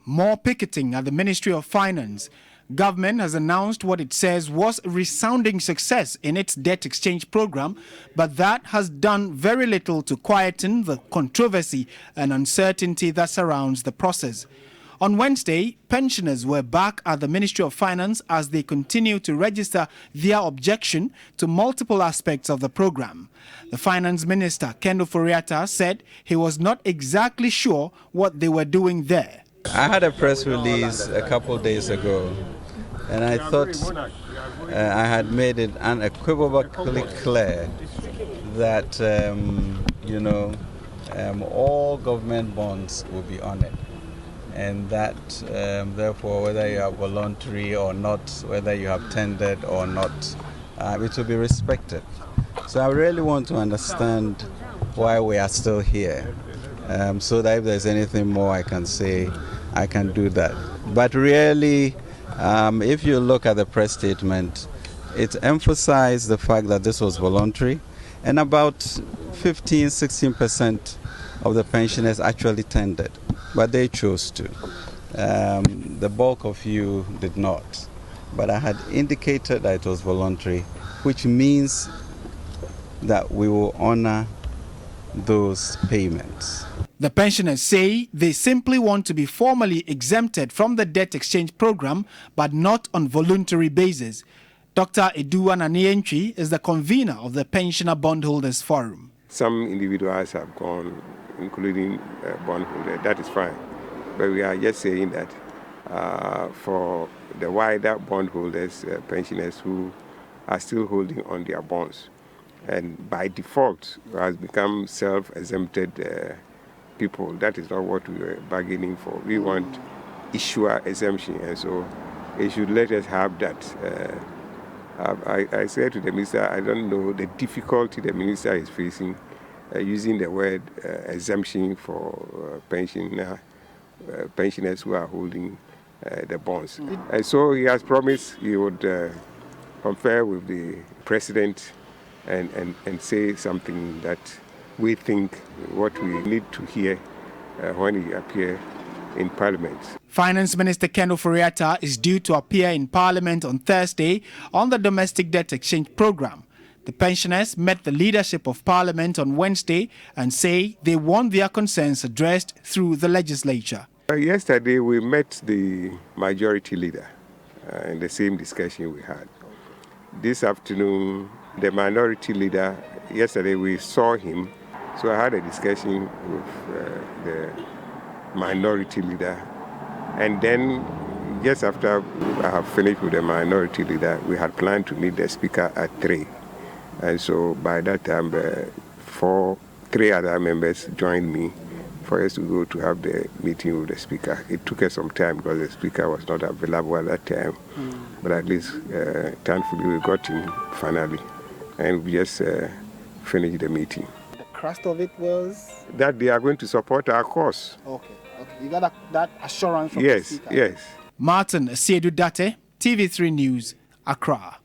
More picketing at the Ministry of Finance. Government has announced what it says was a resounding success in its debt exchange program, but that has done very little to quieten the controversy and uncertainty that surrounds the process. On Wednesday, pensioners were back at the Ministry of Finance as they continue to register their objection to multiple aspects of the program. The Finance Minister, Kendo Foriata, said he was not exactly sure what they were doing there. I had a press release a couple of days ago, and I thought I had made it unequivocally clear that, all government bonds will be honored, and that, therefore, whether you are voluntary or not, whether you have tendered or not, it will be respected. So I really want to understand why we are still here, so that if there's anything more I can say, I can do that. But really, if you look at the press statement, it emphasized the fact that this was voluntary, and about 15-16% of the pensioners actually tendered, but they chose to. The bulk of you did not. But I had indicated that it was voluntary, which means that we will honor those payments. The pensioners say they simply want to be formally exempted from the debt exchange program, but not on voluntary basis. Dr. Edua Nanientri is the convener of the Pensioner Bondholders Forum. Some individuals have gone, including bondholders. That is fine. But we are just saying that for the wider bondholders, pensioners who are still holding on their bonds, and by default has become self-exempted people. That is not what we were bargaining for. We want issuer exemption, and so they should let us have that. I said to the minister, I don't know the difficulty the minister is facing using the word exemption for pensioners who are holding the bonds. And so he has promised he would confer with the president and say something that we think what we need to hear when he appears in Parliament. Finance Minister Kendo Foriata is due to appear in Parliament on Thursday on the domestic debt exchange program. The pensioners met the leadership of Parliament on Wednesday and say they want their concerns addressed through the legislature. Yesterday we met the majority leader in the same discussion we had. This afternoon, the minority leader, yesterday we saw him. So I had a discussion with the minority leader, and then just after I have finished with the minority leader, we had planned to meet the speaker at 3. And so by that time, 3 other members joined me for us to go to have the meeting with the speaker. It took us some time because the speaker was not available at that time, but at least thankfully we got him finally, and we just finished the meeting. Crust of it was that they are going to support our cause. Okay. You got that assurance from the speaker? Yes. Martin Asiedu Date, TV3 News, Accra.